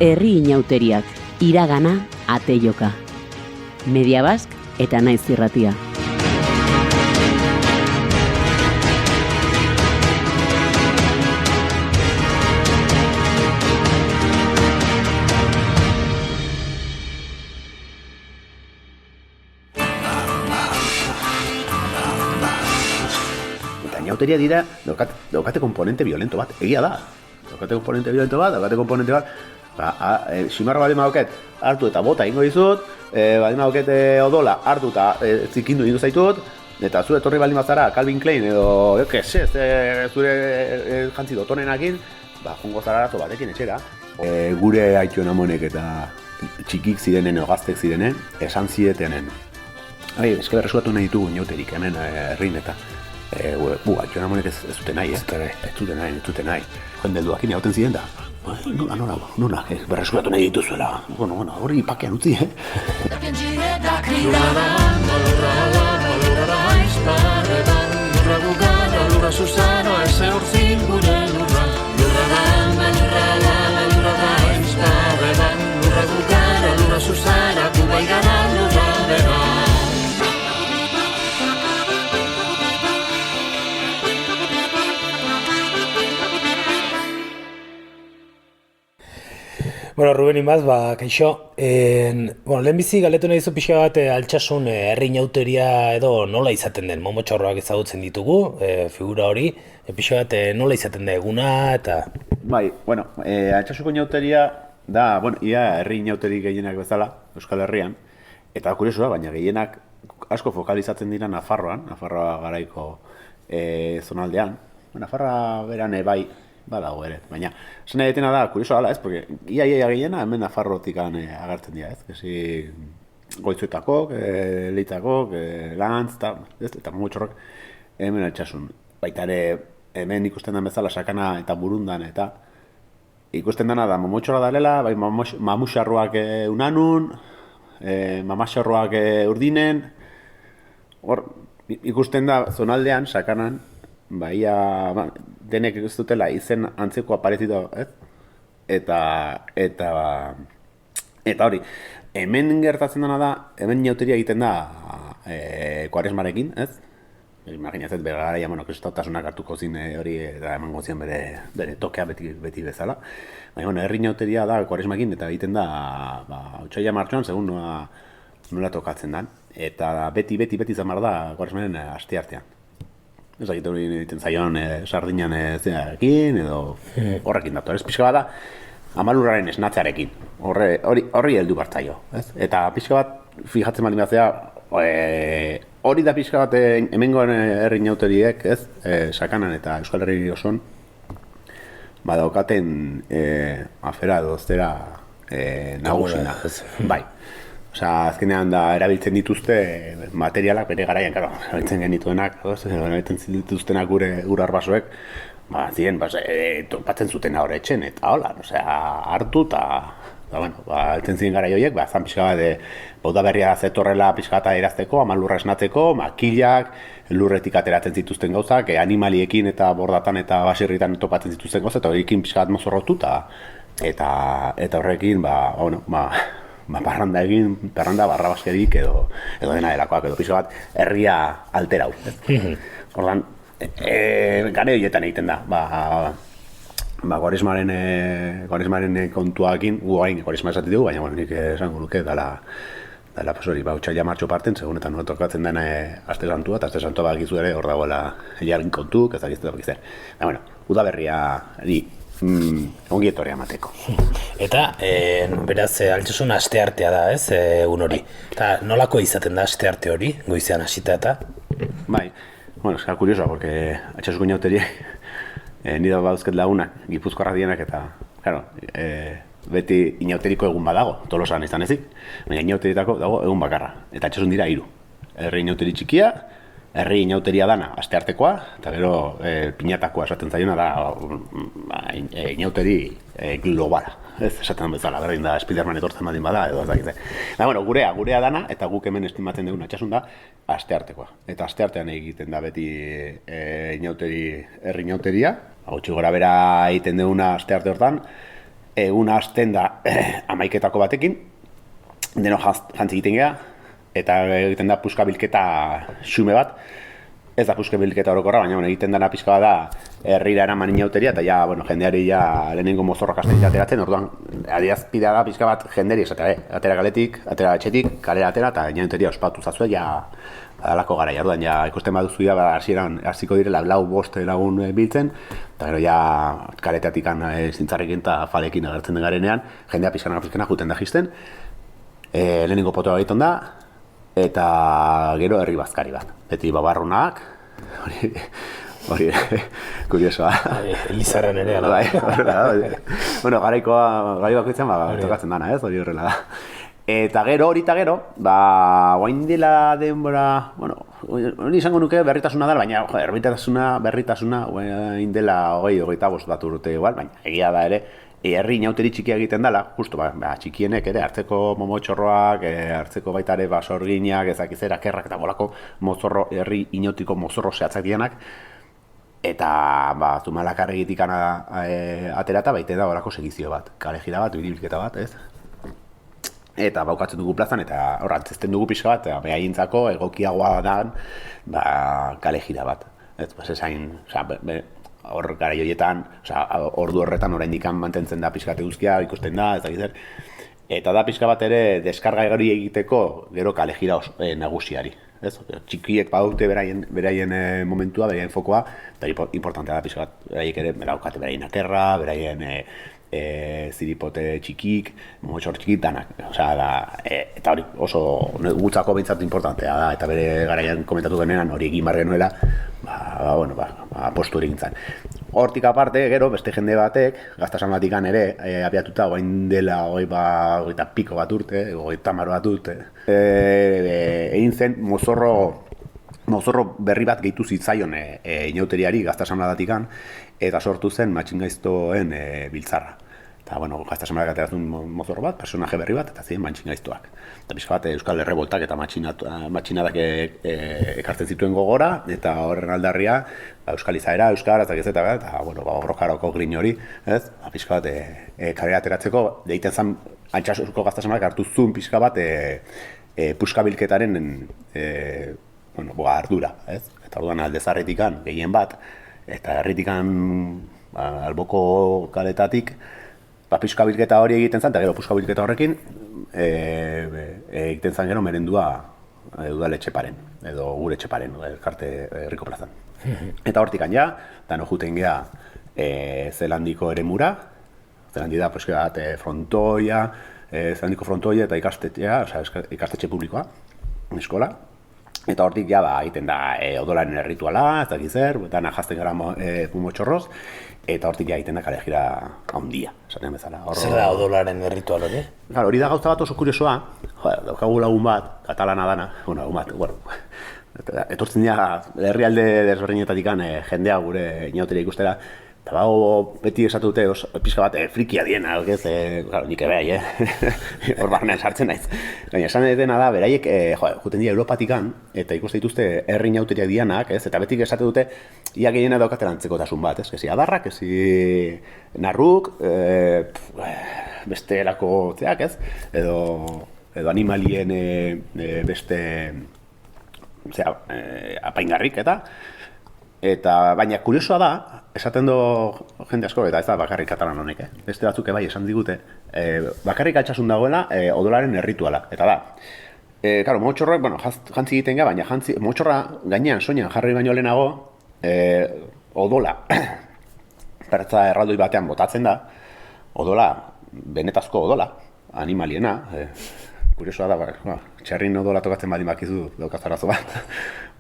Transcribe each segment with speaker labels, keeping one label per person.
Speaker 1: Herri inauteriak, iragana, ateioka. Media Bask eta Naiz Irratia.
Speaker 2: Inauteria dira, daukate komponente violento bat, egia da. Daukate komponente violento bat, simarra baldin badoket, hartu eta bota ingo dizut, baldin badoket odola, hartu eta zikindu ingo zaitut, eta zu etorri baldin bazara, Calvin Klein edo, zure jantzi dotonenakin, jongo zara arazo batekin etxera. Gure aituen amonek eta txikik zirenen edo gaztek zirenen, esan zietenen. Eske berresukatu nahi ditugu inauterik hemen herrin eta. Aituen amonek ez dute nahi, ez dute nahi. Jende helduakin egoten ziren da. Nola, berreskuratu nahi dituzuela. Bueno, hori pakean utzi,
Speaker 3: Bueno, Ruben Imaz, kaixo. Lehenbizi galetu nahi zu pixka bat Altsasun herri inauteria edo nola izaten den, momotxorroak ezagutzen ditugu, figura hori, pixka bat nola izaten da eguna eta...
Speaker 2: Altsasuko inauteria da, ia herri inauteri gehienak bezala, Euskal Herrian, eta kuriosua, baina gehienak asko fokalizatzen dira Nafarroa garaiko zonaldean. Nafarroa beran bai, badago ere, baina zena detena da, kurioso ala, porque ia gehiena hemen Nafarrotik agertzen dira, Kesi Goitzuetakok, Leitakok, Lantz, eta Momotxorrok hemen Altsasun. Baita ere, hemen ikusten den bezala Sakana eta Burundan, eta ikusten dena da Momotxorra dalela, bai mamuxarroak Unanun, mamaxarroak Urdinen, hor ikusten da zonaldean, Sakanan, denek ez dutela izen antzeko aparezita, eta hori, hemen gertatzen dena da, hemen inauteria egiten da Kuaresmarekin, imaginatzen bere garaia, kristotasunak hartuko zin hori, eta emango zian bere tokea beti bezala. Baina, herri inauteria da Kuaresmarekin, eta egiten da, otsaila martxoan, segun nola tokatzen den, eta beti zamar da Kuaresmaren aste artean. Ez dakit hori egiten zaion sardinan zearekin edo horrekin datu. Ez pixka bat da, amalurraren esnatzearekin. Horri heldu bartzaio. Eta pixka bat, fijatzen baldin batzea, hori da pixka bat hemengoen herri inauteriek, Sakanan eta Euskal Herri oson, badaukaten afera edo zera nagusina. Bai. Azkenean da erabiltzen dituzte materialak bere garaian, erabiltzen genituenak, erabiltzen dituztenak gure arbasoek, ziren, topatzen zuten ahora etxen, eta hola, hartu eta, erabiltzen ziren garai horiek, zan pixka bat, bauda berria zetorrela pixka bat irazteko, amalurra esnatzeko, makilak, lurretik ateratzen zituzten gauzak, animaliekin eta bordatan eta baserritan topatzen zituzten gauzak, eta horrekin pixka bat mozorrotu, eta horrekin, parranda barrabaskerik edo dena delakoak, edo pixo bat herria alterau. Ordan, gare horietan egiten da, Kuaresmaren kontuakin, gu hain Kuaresma esati dugu, baina nik esango nuke dela otsaila martxo parten, segun eta nola tokatzen den aste santua, eta aste santua bakizu ere hor dagoela jarrin kontuk, ez dakizte. Udaberria ongi etorria mateko.
Speaker 3: Eta, beraz, Altsasun asteartea da, egun hori. Eta nolako izaten da astearte hori, goizean hasita eta?
Speaker 2: Bai, eska kuriosoa, porque Altsasuko inauteriek, nire bauzket lagunak, Gipuzkoarrak dienak, eta, beti inauteriko egun badago, Tolosan izan ezik, baina inauteritako dago egun bakarra, eta Altsasun dira 3. Herri inauteri txikia, herri inauteria dana asteartekoa, eta gero pinatakoa esaten zaiona da inauteri globala. Ez esaten bezala, berdin da Spiderman etortzen badin bada, edo ez dakite. Gurea dana, eta guk hemen estimatzen dugun Altsasun da asteartekoa. Eta asteartean egiten da beti herri inauteria, gutxi gora bera egiten duguna astearte hortan, eguna hasten da 11:00 batekin, deno jantzi egiten geha, eta egiten da puska bilketa xume bat. Ez da puska bilketa orokorra, baina egiten dena pixka da herrira eraman inauteria, eta ja, jendeari ja lehenengo mozorrak hasten ateratzen, orduan adierazpidea da pixka bat jenderi esatea, atera kaletik, atera etxetik, kalera atera, eta inauteria ospatu zazue, ja badalako gara, orduan ja ikusten baduzu ja, hasiko direla 4-5 lagun biltzen, eta gero ja kaletatik zintzarrekin eta falekin agertzen den garenean, jendea pixkana juten da jisten, lehenengo potoa egiten da, eta gero herri bazkari bat. Beti babarrunak, hori kuriosoa.
Speaker 3: Elizarren ere, ala.
Speaker 2: Bueno, garai bakoitzen tokatzen dana, ez, hori horrela da. Eta gero, guain dela denbora, hori izango nuke berritasuna da, baina berritasuna, guain dela 20-25 bat urte igual, baina egia da ere, herri inauteri txikia egiten dela, justu, txikienek ere, hartzeko momotxorroak, hartzeko baita ere basorginak, ezakizera, kerrak eta bolako mozorro, herri inautiko mozorro zehatzak dianak, eta Zumalakar egitik aterata baita da bolako segizio bat, kale jira bat, biribilketa bat, ez? Eta baukatzen dugu plazan, eta hor antzezten dugu pixka bat, behaintzako egokiagoa da, kale jira bat, ez, esain, hor gara joietan, ordu horretan oraindik mantentzen da pixkate guztia, ikusten da, ez da gizer. Eta da pixka bat ere deskarga hori egiteko gero kale jira nagusiari. Txikiek badute beraien momentua, beraien fokoa, eta importantea da pixka bat, beraiek ere beraukate beraien akerra, beraien ziripote txikik, momotxor txikik danak. Eta hori oso gutzako behintzat importantea da, eta bere garaian komentatu genean hori egin bar genuela, apostu egin zen. Hortik aparte, gero, beste jende batek, Gaztasamatikan ere, abiatuta guain dela 20 piko bat urte, 30 bat urte, egin zen mozorro berri bat gehitu zitzaion inauteriari Gaztasamatikan, eta sortu zen matxingaiztoen biltzarra. Eta, Gaztasamatik ateratzen mozorro bat, personaje berri bat, eta ziren matxingaiztoak. Eta pixka bat Euskal Erreboltak eta matxinadak ekartzen zituen gogora, eta horren aldarria, Euskal izaera, Euskaraz, eta borrokaroko grin hori, ez? Pixka bat kalera ateratzeko, deiten zen Altsasuko Gaztasamatik hartu zuen pixka bat puskabilketaren ardura, ez? Eta orduan aldezarretikan gehien bat, eta herritikan alboko kaletatik, puskabilketa hori egiten zen, eta gero puskabilketa horrekin egiten zen gero merendua udal etxeparen, edo gure etxeparen, elkarte herriko plazan. Eta hortikan ja, dano juten geha Zelandiko eremura, Zelandi da frontoia, Zelandiko frontoia eta ikastetxe publikoa, eskola. Eta hortik ja egiten da odolaren errituala, ez dakit zer, eta jazten gara mumotxorroz, eta hortik ja egiten da kale jira handia, esaten bezala.
Speaker 3: Zer da odolaren erritual hori?
Speaker 2: Hori da gauza bat oso kuriosoa, daukagu lagun bat, katalana dana, lagun bat, etortzen dira herrialde desberdinetatik jendea gure inauteria ikustera, eta beti esatu dute pixka bat frikia diena, nik ebei, hor barnean sartzen naiz. Baina esan dena da, beraiek juten dira Europatikan, eta ikuste dituzte herri inauteriak dianak, eta betik esatu dute, ia gehiena daukatela antzeko bat, ezi adarrak, ezi narruk, beste erako zeak, edo animalien beste apaingarrik, eta baina kuriosoa da, esaten do jende asko, eta ez da bakarrik katalan honek, beste batzuk bai esan digute, bakarrik altsasun dagoela odolaren errituala, eta da, motxorroak, jantzi egiten gara, baina motxorra gainean soinean jarri baino lehenago, odola, pertza erraldoi batean botatzen da, odola, benetazko odola, animaliena, kuriosoa da, txerrin odola tokatzen badin bakizu daukazarazo bat,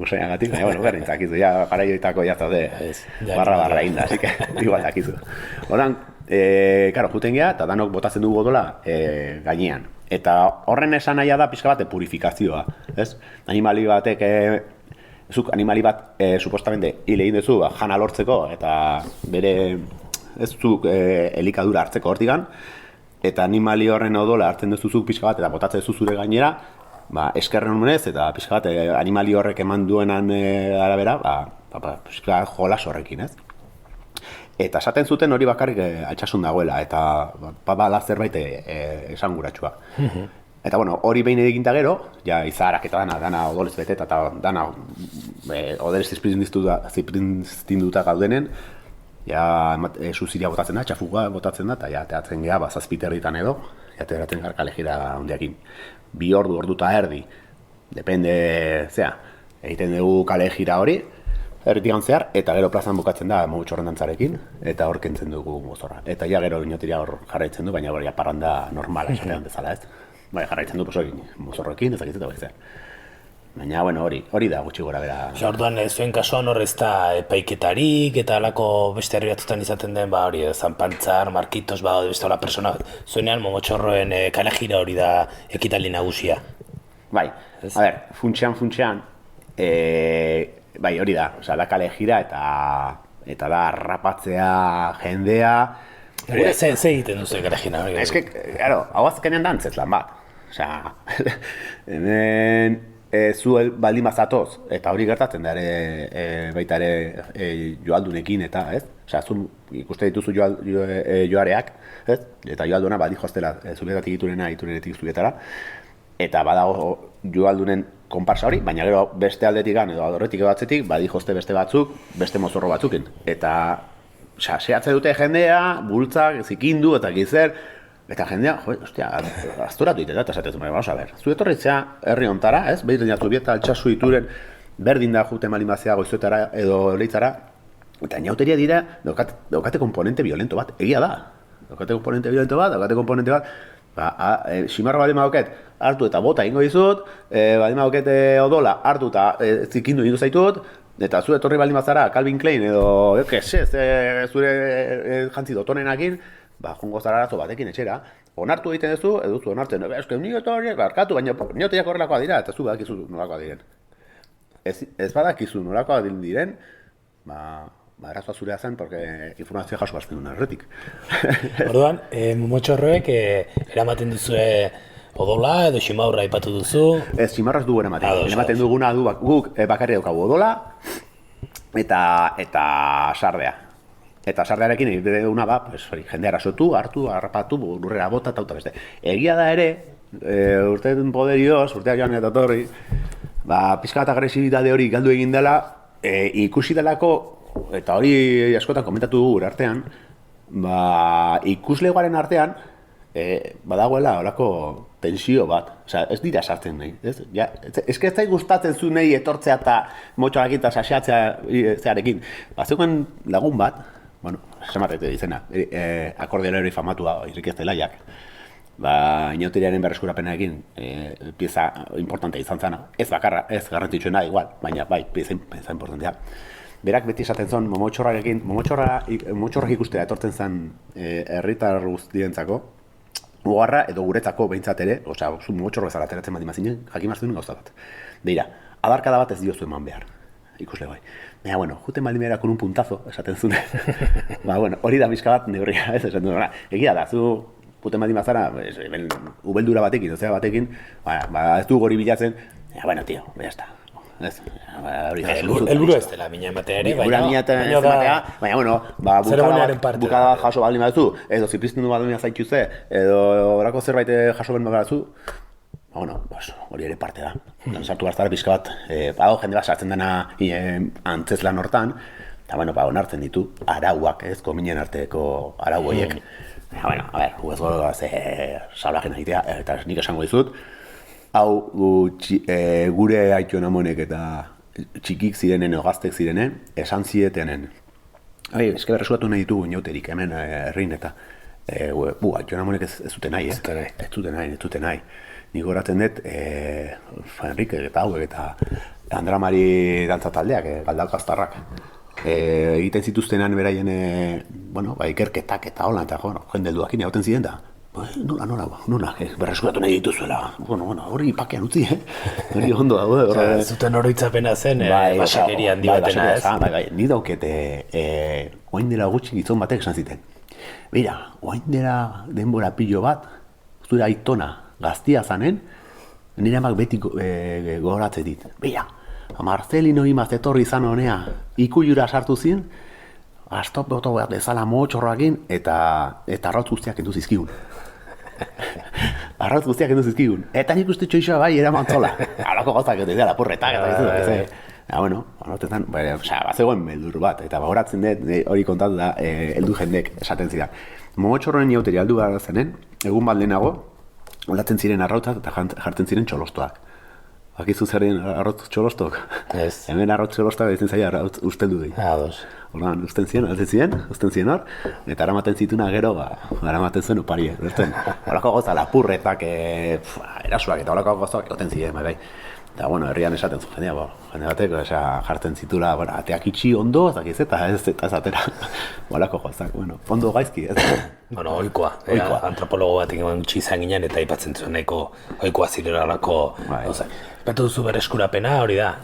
Speaker 2: usaiagatik, baina, berdin zakizu, garaioetako jazaude, barra inda, así que, igual dakizu. Horan, juten geha, eta danok botatzen dugu odola gainean. Eta horren esan nahia da pixka bat purifikazioa, ez? Animali batek, zuk animali bat, supostamente, hile egin duzu, jana lortzeko, eta bere, ez zuk elikadura hartzeko hortigan, eta animali horren odola hartzen duzuzuk pixka bat, eta botatzen duzu zure gainera, eskerren honez, eta pixka bat animali horrek eman duenan arabera, pixka jolas horrekin, ez? Eta esaten zuten hori bakarrik altsasun dagoela, eta badala zerbait esanguratsua. Eta bueno, hori behin eginda gero, ja izaharak eta dana odolez beteta eta dana odolez ziprinztinduta gaudenen, ja suziria botatzen da, txafuga botatzen da, eta ja teatzen geha, zazpiterritan edo, ja teatzen gara kalejira hundiakin. 2 ordu eta erdi, depende, egiten dugu kalejira hori, erdian zehar, eta gero plazan bukatzen da Momotxorren dantzarekin, eta hor kentzen dugu mozorra. Eta ja gero inoteria hor jarraitzen du, baina hori parranda normala esatean bezala, ez? Bai, jarraitzen du mozorrekin, ezakit eta bai. Baina, bueno, hori da gutxi gora bera.
Speaker 3: Orduan, zuen kasuan hor ez da epaiketarik eta alako beste herri batzutan izaten den, hori, Zanpantzar, Markitos, beste hola persona, zuenean Momotxorroen kalejira hori da ekitaldi nagusia.
Speaker 2: Bai, a ber, funtsean, bai, hori da, da kalejira eta da rapatzea jendea.
Speaker 3: Ze egiten duzu kalejira?
Speaker 2: Ez que, claro, hau azkenean dantzez lan bat. Hemen zu baldin bazatoz, eta hori gertatzen da baita ere joaldunekin eta, ez? Zu ikuste dituzu joareak, ez? Eta joalduna badi joaztela zubietatik iturenetik zubietara, eta badago joaldunen konparsa hori, baina gero beste aldetik edo adorretik batzetik badi joazte beste batzuk, beste mozorro batzukin. Eta sehatze dute jendea, bultzak, zikindu eta gizer, eta jendea, azturatu itetan, eta esatezu, vamos a ver, zu etorritzea herri ontara, ez? Behir dinatu bieta altsasu ituren berdin da jute malimazia goizuetara edo leitzara, eta inauteria dira, daukate komponente violento bat, egia da. Daukate komponente bat, simarra baldin badoket, hartu eta bota ingo dizut, baldin badoket odola, hartu eta zikindu ingo zaitut, eta zu etorri baldin bazara, Calvin Klein edo, zure jantzi dotonenakin, jongo zara arazo batekin etxera, onartu egiten duzu, edo zu onartzen, eske ni etorri, barkatu, baina nioteak horrelakoa dira, eta zu badakizu nolakoa diren. Ez badakizu nolakoa diren, arazoa zurea zen, porque informazioa jaso bazten duen erretik.
Speaker 3: Orduan, Momotxorroek eramaten duzue odola edo ximaurra aipatu duzu?
Speaker 2: Ez, ximaurra ez dugu eramaten. Eramaten duguna guk bakarri daukagu odola eta sardea. Eta sardearekin egite duguna da, jendea arazotu, hartu, harrapatu, lurrera bota eta beste. Egia da ere, urtean poderioz, urteak joan eta torri, pixka bat agresibitate hori galdu egin dela, ikusi delako, eta hori askotan komentatu dugu artean, ikuslegoaren artean, badagoela horako tensio bat, ez dira sartzen nahi. Ez ez zait gustatzen zu nahi etortzea eta motxoarekin eta saseatzea zearekin. Zeuken lagun bat, esamatete izena, akordeola hori famatua Enrique Zelaiak, inauteriaren berreskurapenarekin pieza importantea izan zana. Ez bakarra, ez garrantzitsuena igual, baina bai, pieza importantea. Berak beti esaten zuen Momotxorrak ikustea etortzen zen herritar guztientzako, mugarra edo guretzako behintzat ere, zu Momotxorro bezala ateratzen bat imazinen, jakin marzuen gauza bat. Beira, adarkada bat ez diozu eman behar, ikusle bai. Baina, juten baldin behera con un puntazo, esaten zuen. Hori da bizka bat neurria, ez esaten duen. Egia da, zu juten baldin bazara, ubeldura batekin, ozea batekin, ez du gori bilatzen, tio, ya está.
Speaker 3: Elburu ez dela mina ematea ere,
Speaker 2: baina bukada bat jaso baldin baduzu, edo ziprizten du baldin zaituze, edo horako zerbait jaso baldin baduzu, hori ere parte da. Sartu garzara pixka bat, jende bat sartzen dena antzeslan hortan, eta onartzen ditu arauak, ez, kominen arteko arau horiek. Gugez gola salbajen egitea, eta nik esango dizut, hau gure aituen amonek eta txikik zirenen, gaztek zirenen, esan zietenen. Eske berreskuratu nahi ditugu inauterik hemen herrin eta aituen amonek ez zuten nahi, ez zuten nahi. Nik horatzen dut, Enrique eta hauek eta Andramari dantza taldeak, galdalkaztarrak, egiten zituztenan beraien ikerketak eta hola, eta jende helduakin egoten ziren da. Nola, berreskuratu nahi dituzuela. Hori pakean utzi, hori ondo dago.
Speaker 3: Zuten oroitzapena zen, basakeria handi batena ez?
Speaker 2: Bai, ni daukete, oain dela gutxi gizon batek esan ziten. Beira, oain dela denbora pilo bat, zure aitona gaztia zanen, nire amak beti gogoratzen dit. Beira, Marcelino imaz etorri izan honea, ikuyura sartu zin, stop doto bat bezala motxorroakin, eta arrautz guztiak kendu zizkigun. Arrautz guztiak kendu zizkigun. Eta nik uste txoixoa bai eramantzola. Alako gozak edo izela, lapurretak eta bueno, horretan, bazegoen beldur bat, eta horatzen dut, hori kontatu da, heldu jendek esaten zidan. Momotxorroen iauteri aldu gara zenen, egun bat lehenago, aldatzen ziren arrautzak eta jartzen ziren txolostoak. Bakizu zer den arrautz txolostok?
Speaker 3: Ez.
Speaker 2: Hemen arrautz txolostok ditzen zaila arrautz usteldu di.
Speaker 3: Ados.
Speaker 2: Ordan, usten ziren hor, eta aramaten zituna gero, aramaten zuen opari, bertzen. Horako goza, lapurretak, erasuak eta horako gozak egoten ziren, bai. Eta, bueno, herrian esaten zu jendea, jende batek, jartzen zitula, ateak itxi ondo, eta ez atera. Bolako gozak, ondo gaizki, ez?
Speaker 3: Bueno, oikoa. Antropologo bat eman gutxi izan ginen, eta aipatzen zuen nahiko oikoa zirela horako. Epatu duzu berreskurapena, hori da,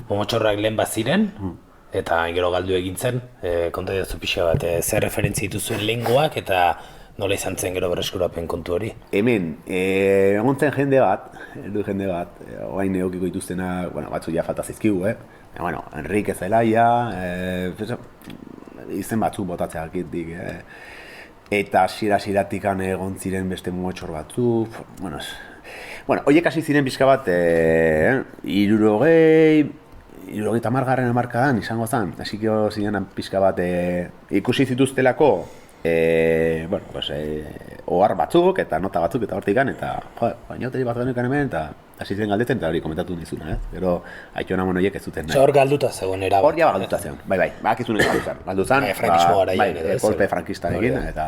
Speaker 3: momotxorrak lehen bat ziren, eta gero galdu egin zen, konta didazu pixa bat, zer referentzi dituzuen lehengoak, eta nola izan zen gero berreskurapen kontu hori?
Speaker 2: Hemen, egon zen jende bat, oain eokiko dituztena, batzu ja falta zizkigu, Enrique Zelaia, izen batzuk botatzeak itik, eta siratikan egon ziren beste momotxor batzuk, horiek hasi ziren pixka bat, 70 hamarkadan izango zen, hasiko ziren pixka bat ikusi zituztelako, ohar batzuk eta nota batzuk eta hortikan, eta bainauteri bat genukan hemen, eta hasi ziren galdetzen, eta hori komentatu nizuna, gero Aiton Amon horiek ez zuten nahi.
Speaker 3: Hor galduta zegoen erabat.
Speaker 2: Hor jaba galduta zegoen, bai, bakizun ez galdu zen,
Speaker 3: frankismo garaian edo ez.
Speaker 2: kolpe frankistarekin, eta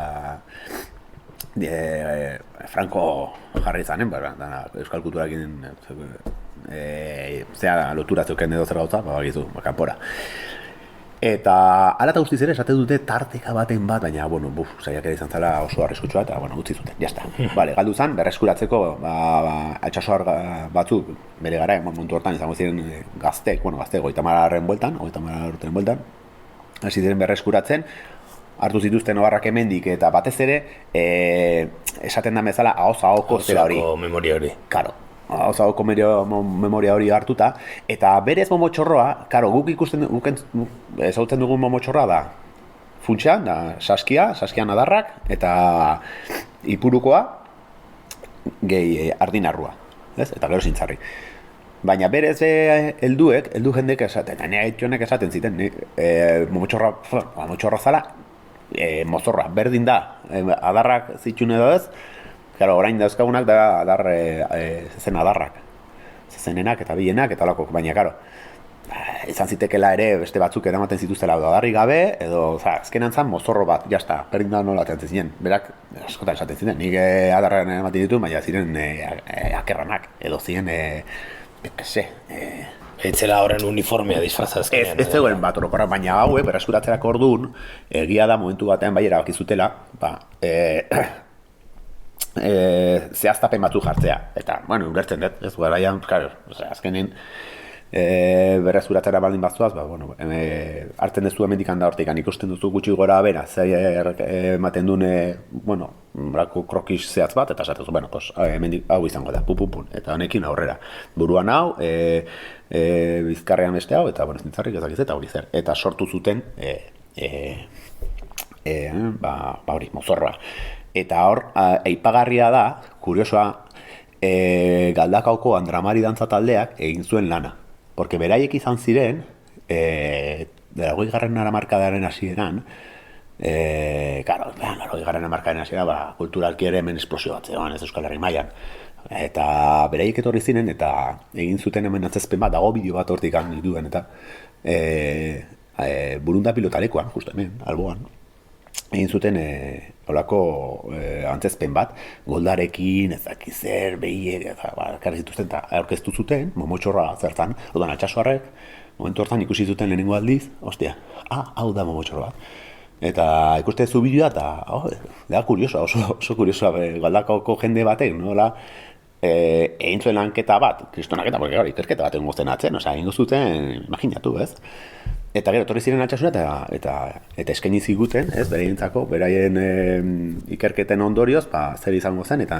Speaker 2: Franco jarri zanen, euskal kulturarekin zea lotura zeuken edo zer gauza, bakizu, kanpora. Eta hala eta guztiz ere esate dute tarteka baten bat, baina, saiakera izan zela oso arriskutsua eta, utzi zuten, jazta. Galdu zen, berreskuratzeko, altsasoar batzuk, bere gara, momentu hortan izango ziren gaztek, gaztek 30 urteren bueltan, hasi ziren berreskuratzen, hartu zituzten oharrak hemendik eta batez ere, esaten da bezala, ahoz-ahoko zera hori.
Speaker 3: Ahoz-ahoko memoria hori.
Speaker 2: Karo. Hauzako memoria hori hartuta, eta berez momotxorroa, guk ikusten ezautzen dugun momotxorroa da funtsean, da saskian adarrak, eta ipurukoa gehi ardinarrua, eta gero zintzarri. Baina berez heldu jendek esaten, eta nire Aitionek esaten ziten, momotxorra zala, mozorra, berdin da, adarrak zitxun edo ez, orain dauzkagunak da zezen adarrak, zezenenak eta bilenak eta olako, baina, izan zitekela ere beste batzuk eramaten zituztela adarrik gabe, edo, azkenan zan mozorro bat, jazta, berdin da nola ateatzen ziren, berak, askotan esaten ziren, nik adarren ematen ditu, baina ziren akerranak, edo ziren,
Speaker 3: Eitzela horren uniformea disfrazazkenean.
Speaker 2: Ez zegoen bat orokorra, baina hau, berreskuratzerako orduan, egia da momentu batean bai erabakizutela, zehaztapen batzuk jartzea, eta, ulertzen dut, ez garaian, azkenin berreskuratzera baldin batzuaz, hartzen duzu hemendik handa hortikan, ikusten duzu gutxi gora bera, zer ematen duen, krokis zehatz bat, eta esatezu, hemendik hau izango da, pupupun, eta honekin aurrera. Buruan hau, bizkarrean beste hau, eta, zintzarrik ezak eta hori zer, eta sortu zuten, hori, mozorroa. Eta hor, aipagarria da, kuriosoa, Galdakaoko Andramari dantza taldeak egin zuen lana. Porque beraiek izan ziren, 20. hamarkadaren hasieran, 20. hamarkadaren hasieran, kulturalki ere hemen esplosio bat zegoen, ez Euskal Herri mailan. Eta beraiek etorri ziren, eta egin zuten hemen antzezpen bat, dago bideo bat hortik duen, eta Burunda pilotalekoan, justo hemen, alboan. Egin zuten olako antzezpen bat, goldarekin, ezakizer, behiek, karri zituzten, eta aurkeztu zuten, momotxorra zertan, odan altsasoarrek, momentu hortan ikusi zuten lehenengo aldiz, ostia, hau da momotxorra bat. Eta ikuste zu bideoa, eta, da kuriosoa, oso kuriosoa, Galdakaoko jende batek, nola, egin zuen lanketa bat, kristonaketa, porque ikerketa bat egon gozten atzen, egin zuten, imaginatu, ez? Eta gero, etorri ziren altxasuna eta eskaini ziguten, beraien ikerketen ondorioz, zer izango zen, eta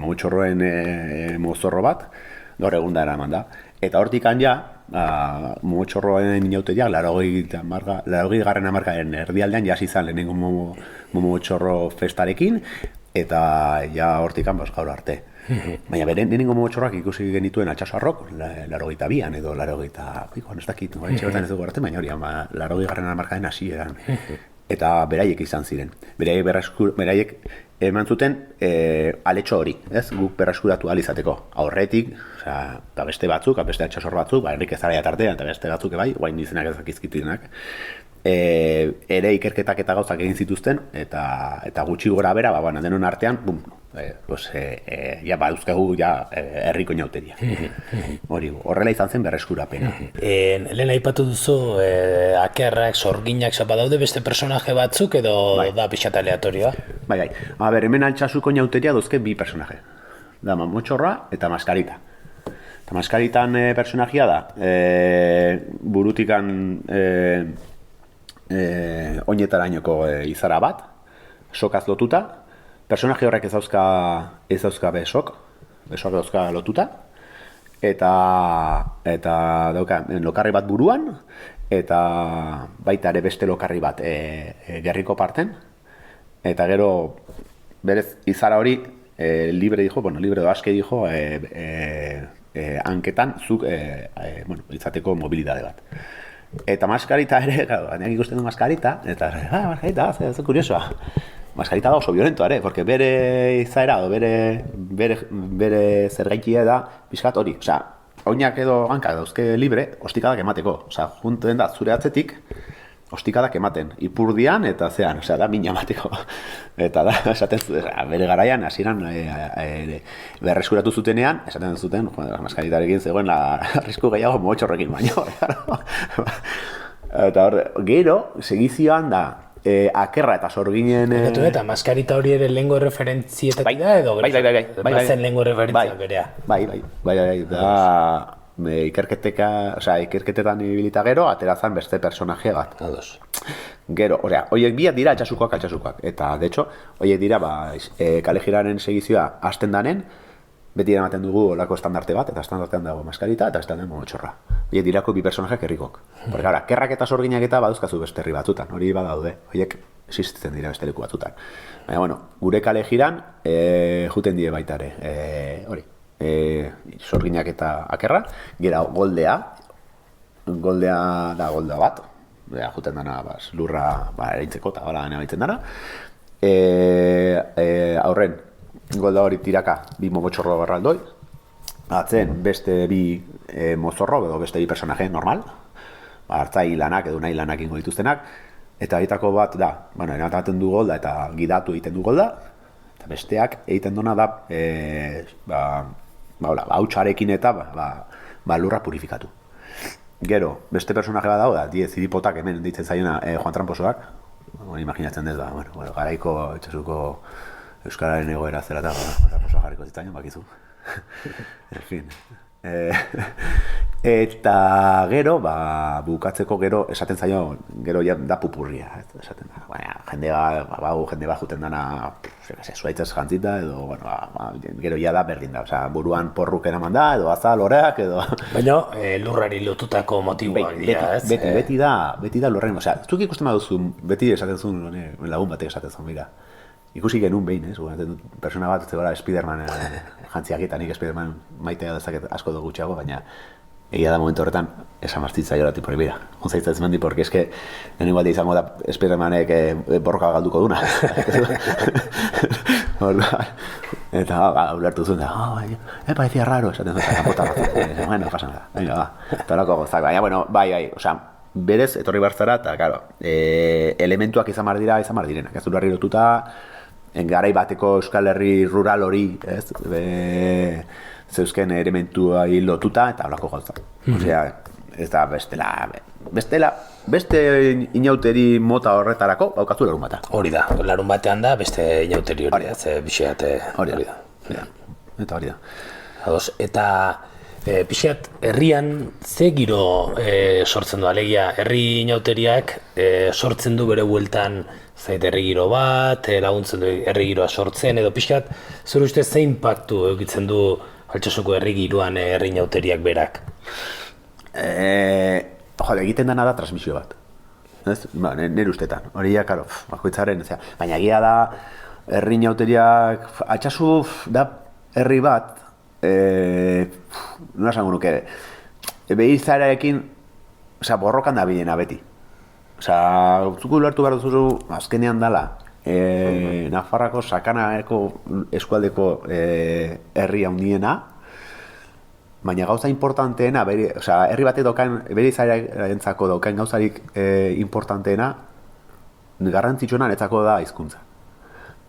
Speaker 2: momotxorroen mozorro bat, gaur egun da eraman da. Eta hortik ja, momotxorroen inauteriak, 80. hamarkadaren erdialdean jasi izan lehenengo momotxorro festarekin, eta ja hortik gaur arte. Baina lehenengo momotxorroak ikusi genituen Altsasarrok, 82an edo 82, ez dakit, etxe bertan ez dugu arte, baina hori, 80. hamarkadaren hasieran. Eta beraiek izan ziren. Beraiek eman zuten aletxo hori, ez? Guk berreskuratu ahal izateko. Aurretik, eta beste batzuk, beste Altsasor batzuk, Enrique Zaraia tartean, eta beste batzuk bai, guain izenak ezakizkituenak, ere ikerketak eta gauzak egin zituzten, eta gutxi gora bera, denon artean, baduzkagu herriko inauteria. Horrela izan zen berreskurapena.
Speaker 3: Lehen aipatu duzu, akerrak, sorginak, badaude beste personaje batzuk edo da pixat aleatorioa?
Speaker 2: Bai. Hemen Altsasuko inauteria dauzke bi personaje. Da, Momotxorroa eta Maskarita. Eta Maskaritan personajia da, burutikan oinetarainoko izara bat, sokaz lotuta. Personaje horrek ez dauzka besok dauzka lotuta, eta dauka lokarri bat buruan, eta baita ere beste lokarri bat gerriko parten, eta gero berez izara hori libre aske dijo hanketan zuk izateko mobilidade bat. Eta Maskarita ere, neak ikusten du Maskarita, eta Maskarita, ez kuriosoa. Maskarita da oso violentoa ere, porque bere izaera, bere zergaitia da pixkat hori. Osea, oinak edo hankak dauzke libre, ostikadak emateko. Osea, junten da zure atzetik, ostikadak ematen. Ipurdian eta zean, osea, da mina emateko. Eta da, esaten bere garaian, hasieran berreskuratu zutenean, esaten zuten, Maskaritarekin zegoen arrisku gehiago Momotxorrekin baino. Eta hor, gero, segizioan da, akerra eta sorginen...
Speaker 3: Eta Maskarita hori ere lehengo referentzietak da edo?
Speaker 2: Bai.
Speaker 3: Bazen lehengo referentzia berea.
Speaker 2: Bai, da... Ikerketetan ibilita gero, aterazan beste personaje bat.
Speaker 3: Ados.
Speaker 2: Gero, horiek biak dira Altsasukoak. Eta, de hecho, horiek dira, kalejiraren segizioa hasten danen, beti ematen dugu olako estandarte bat, eta estandartean dago Maskarita, eta estanden Momotxorra. Horiek dirako bi personajeak herrikok. Porque, gara, kerrak eta sorginak eta baduzkazu beste herri batzutan, hori badaude, horiek existitzen dira beste leku batzutan. Baina, gure kalejiran, juten die baitare, hori. Sorginak eta akerra, gera goldea da golda bat, juten dana lurra erintzeko eta bala gana baitzen dana. Aurren, golda hori tiraka bi Momotxorro barraldoi, atzen beste bi mozorro edo beste bi personaje normal, hartzai lanak edo nahi lanak ingo dituztenak, eta egitako bat da, eramaten du golda eta gidatu egiten du golda, eta besteak egiten duna da hautsarekin eta lurra purifikatu. Gero, beste personaje bat dago da, ziripotak hemen ditzen zaiona Juan Tramposoak, imaginatzen dez, garaiko Altsasuko Euskararen egoera zela eta Tramposoak jarriko zitzaion, bakizu. En fin. Eta gero, bukatzeko gero, esaten zaio, gero da pupurria. Esaten da, jende bat juten dana, zuaitzaz jantzita, edo, gero da berdin da. Buruan porruk eraman da, edo azal, oreak, edo...
Speaker 3: Baina, lurrari lotutako motiboak dira, ez?
Speaker 2: Beti da lurraren, zuk ikusten baduzu, beti esaten zuen, lagun batek esaten zuen, mira. Ikusi genuen behin, persona bat, zegora Spiderman jantziak eta nik Spiderman maitea dezaket asko dugu gutxiago, baina egia da momentu horretan esan martitza jora tipori bera. Onzaitza ez mendi, porque eske nire igualde izango da Spidermanek borroka galduko duna. Eta ulertu zuen, parecía raro, esaten zuen, kapota bat. Bueno, pasa nada, venga, va. Eta horako gozak, baina, bai, osea, berez, etorri barzara, eta, claro, elementuak izan bar direnak, ez dularri lotuta, garai bateko Euskal Herri rural hori, ez, zeuzken elementua lotuta, eta holako gauza. Osea, ez da beste inauteri mota horretarako, baukatzu larun bata.
Speaker 3: Hori da, larun batean da, beste inauteri hori, ez, bixiate hori da.
Speaker 2: Eta hori da.
Speaker 3: Eta pixat, herrian ze giro sortzen du, alegia, herri inauteriak sortzen du bere bueltan zait herri giro bat, laguntzen du herri giroa sortzen, edo pixat, zure uste ze inpaktu egitzen du Altsasuko herri giroan herri inauteriak berak?
Speaker 2: egiten dena da transmisio bat. Ez? Ba, nire ustetan. Hori ja, karo, bakoitzaren, baina egia da, herri inauteriak, altsasu da herri bat, nola esango nuke, behizarekin, borrokan da bilena beti. Zuku ulertu behar duzu azkenean dela, Nafarroako sakanako eskualdeko herri handiena, baina gauza importanteena, herri batek daukan, bere izarentzako daukan gauzarik importanteena, garrantzitsuena netzako da hizkuntza.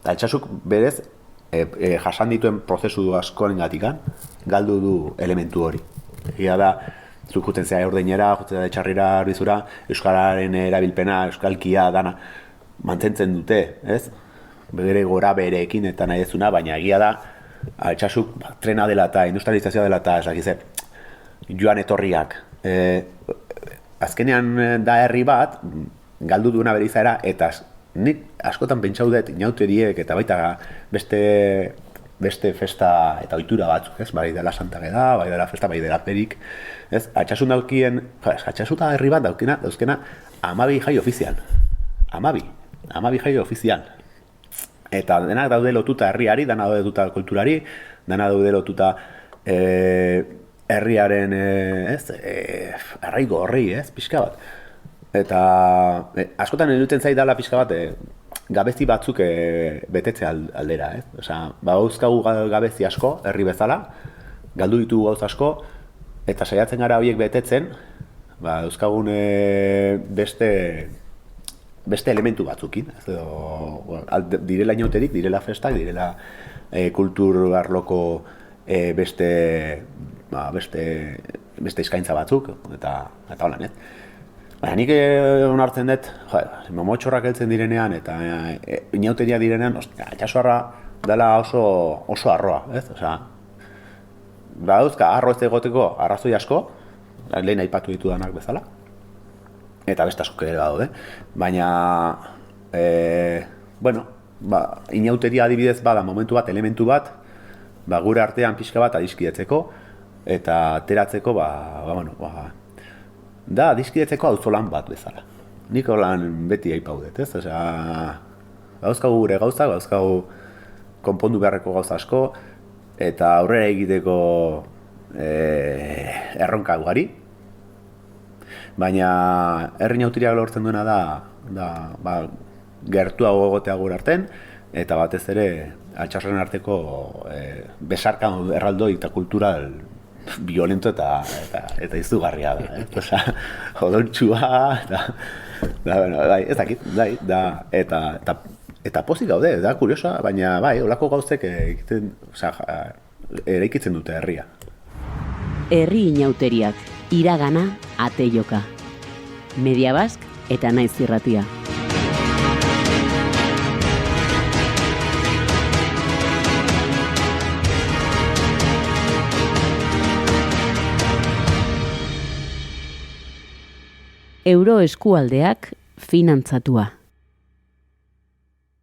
Speaker 2: Altsasuk berez, jasan dituen prozesu askoren gatikan, galdu du elementu hori. Egia da, zuk juten zea ordeinera, juten zea etxarrira, arbizura, euskararen erabilpena, euskalkia, dana, mantentzen dute, ez? Bere gora bereekin eta nahi dezuna, baina egia da, Altsasuk trena dela eta industrializazioa dela eta joan etorriak. Azkenean da herri bat, galdu duena bere izaera, eta nik askotan pentsau dut inauteriek eta baita beste festa eta ohitura batzuk, ez? Bai dela Santageda, bai dela festa, bai dela Perik, ez? Altsasun daukien, Altsasu da herri bat dauzkena 12 jai ofizial. 12 jai ofizial. Eta denak daude lotuta herriari, dena daude lotuta kulturari, dena daude lotuta herriaren, arraigo horri, pixka bat. Eta askotan iruditzen zaidala pixka bat, gabezi batzuk betetze aldera, Badauzkagu gabezi asko, herri bezala, galdu ditugu gauz asko, eta saiatzen gara horiek betetzen, dauzkagun beste elementu batzukin, direla inauterik, direla festak, direla kultur arloko beste eskaintza batzuk, eta holan, Baina nik onartzen dut, momotxorrak heltzen direnean eta inauteria direnean, altsasu dela oso arroa, ez? Badauzka arro ez egoteko arrazoi asko, lehen aipatu ditudanak bezala, eta beste asko ere daude, baina, inauteria adibidez bada momentu bat, elementu bat, gure artean pixka bat adiskidetzeko, eta ateratzeko, da adiskidetzeko auzolan bat bezala. Nik holan beti aipau dut, ez? Dauzkagu gure gauzak, dauzkagu konpondu beharreko gauza asko, eta aurrera egiteko erronka ugari. Baina herri inautiriak lortzen duena da gertuago egotea gure arten, eta batez ere altsasen arteko besarkan erraldoi eta kultural violento eta izugarria da, odontxua, ez dakit, eta pozik gaude, da kuriosa, baina holako gauzek eraikitzen dute herria.
Speaker 1: Herri inauteriak, iragana, ate joka. Media Bask eta Naiz Irratia. Euro eskualdeak finantzatua.